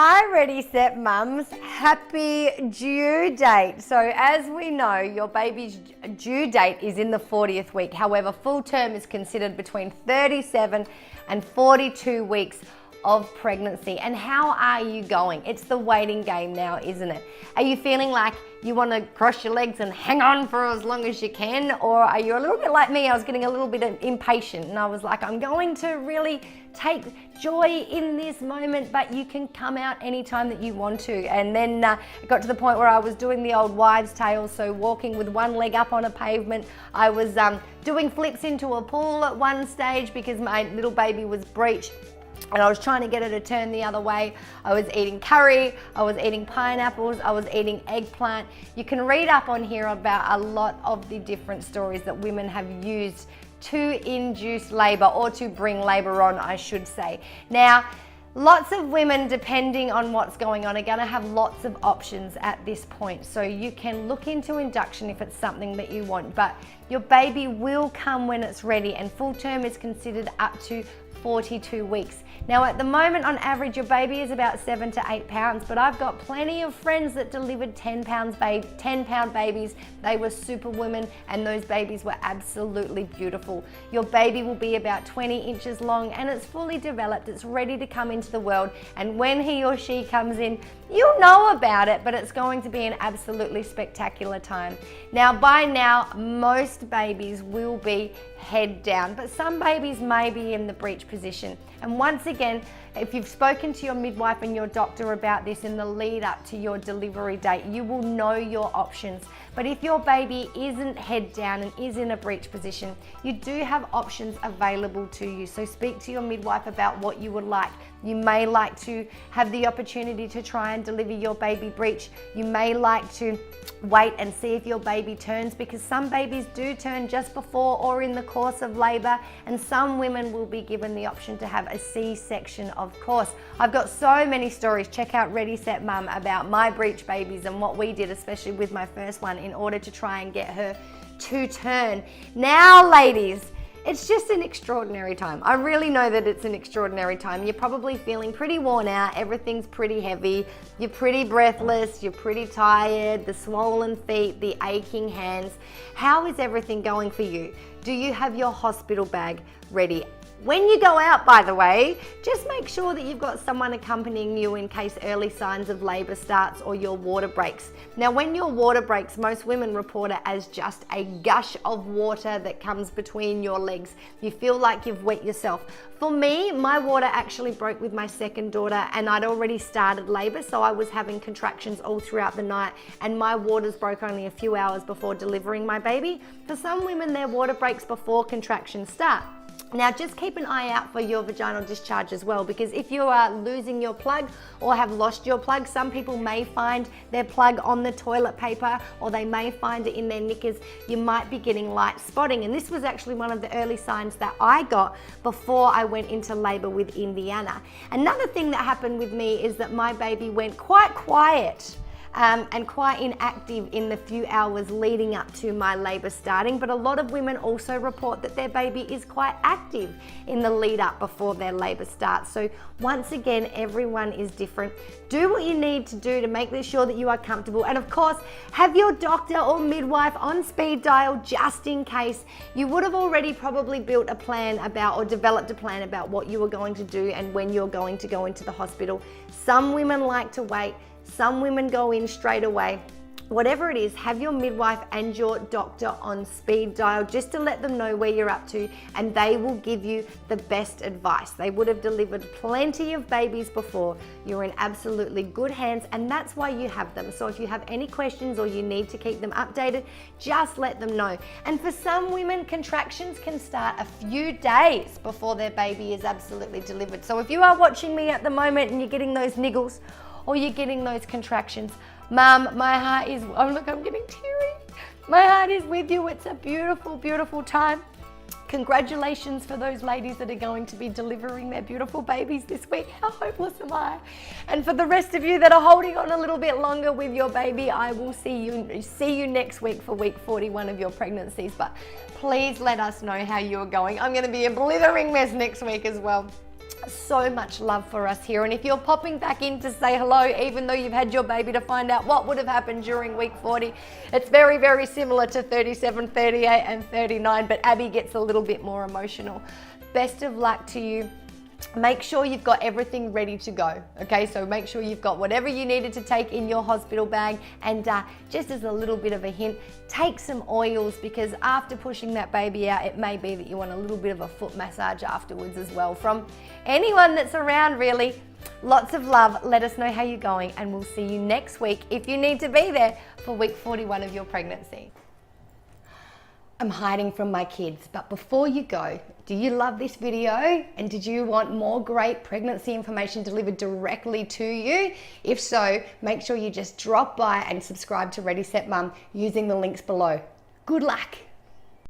Hi Ready Set Mums, happy due date. So as we know, your baby's due date is in the 40th week. However, full term is considered between 37 and 42 weeks of pregnancy. And how are you going? It's the waiting game now, isn't it? Are you feeling like you want to cross your legs and hang on for as long as you can? Or are you a little bit like me? I was getting a little bit impatient and I was like, I'm going to really take joy in this moment, but you can come out anytime that you want to. And then it got to the point where I was doing the old wives' tale, so walking with one leg up on a pavement. I was doing flips into a pool at one stage because my little baby was breech. And I was trying to get her to turn the other way. I was eating curry, I was eating pineapples, I was eating eggplant. You can read up on here about a lot of the different stories that women have used to induce labor, or to bring labor on, I should say. Now, lots of women, depending on what's going on, are going to have lots of options at this point. So you can look into induction if it's something that you want, but your baby will come when it's ready, and full term is considered up to 42 weeks. Now at the moment, on average, your baby is about 7 to 8 pounds, but I've got plenty of friends that delivered 10-pound babies. They were super women, and those babies were absolutely beautiful. Your baby will be about 20 inches long, and it's fully developed. It's ready to come into the world, and when he or she comes in, you'll know about it, but it's going to be an absolutely spectacular time. Now, by now, most babies will be head down, but some babies may be in the breech position. And once again, if you've spoken to your midwife and your doctor about this in the lead up to your delivery date, you will know your options. But if your baby isn't head down and is in a breech position, you do have options available to you. So speak to your midwife about what you would like. You may like to have the opportunity to try and deliver your baby breech. You may like to wait and see if your baby turns, because some babies do turn just before or in the course of labor, and some women will be given the option to have a C-section, of course. I've got so many stories. Check out Ready Set Mum about my breech babies and what we did, especially with my first one, in order to try and get her to turn. Now, ladies, it's just an extraordinary time. I really know that it's an extraordinary time. You're probably feeling pretty worn out. Everything's pretty heavy. You're pretty breathless. You're pretty tired. The swollen feet, the aching hands. How is everything going for you? Do you have your hospital bag ready? When you go out, by the way, just make sure that you've got someone accompanying you in case early signs of labor starts or your water breaks. Now, when your water breaks, most women report it as just a gush of water that comes between your legs. You feel like you've wet yourself. For me, my water actually broke with my second daughter, and I'd already started labor, so I was having contractions all throughout the night, and my waters broke only a few hours before delivering my baby. For some women, their water breaks before contractions start. Now, just keep an eye out for your vaginal discharge as well, because if you are losing your plug or have lost your plug, some people may find their plug on the toilet paper, or they may find it in their knickers. You might be getting light spotting, and this was actually one of the early signs that I got before I went into labor with Indiana. Another thing that happened with me is that my baby went quite quiet and quite inactive in the few hours leading up to my labor starting, but a lot of women also report that their baby is quite active in the lead up before their labor starts. So once again, everyone is different. Do what you need to do to make sure that you are comfortable, and of course, have your doctor or midwife on speed dial just in case. You would have already probably built a plan about, or developed a plan about, what you were going to do and when you're going to go into the hospital. Some women like to wait. Some women go in straight away. Whatever it is, have your midwife and your doctor on speed dial just to let them know where you're up to, and they will give you the best advice. They would have delivered plenty of babies before. You're in absolutely good hands, and that's why you have them. So if you have any questions or you need to keep them updated, just let them know. And for some women, contractions can start a few days before their baby is absolutely delivered. So if you are watching me at the moment and you're getting those niggles, or you're getting those contractions, Mum, my heart is, oh look, I'm getting teary. My heart is with you. It's a beautiful, beautiful time. Congratulations for those ladies that are going to be delivering their beautiful babies this week. How hopeless am I? And for the rest of you that are holding on a little bit longer with your baby, I will see you next week for week 41 of your pregnancies. But please let us know how you're going. I'm going to be a blithering mess next week as well. So much love for us here. And if you're popping back in to say hello, even though you've had your baby, to find out what would have happened during week 40, it's very, very similar to 37, 38 and 39, but Abby gets a little bit more emotional. Best of luck to you. Make sure you've got everything ready to go, okay? So make sure you've got whatever you needed to take in your hospital bag, and just as a little bit of a hint, take some oils, because after pushing that baby out, it may be that you want a little bit of a foot massage afterwards as well from anyone that's around, really. Lots of love. Let us know how you're going, and we'll see you next week if you need to be there for week 41 of your pregnancy. I'm hiding from my kids, but before you go, do you love this video? And did you want more great pregnancy information delivered directly to you? If so, make sure you just drop by and subscribe to Ready Set Mum using the links below. Good luck.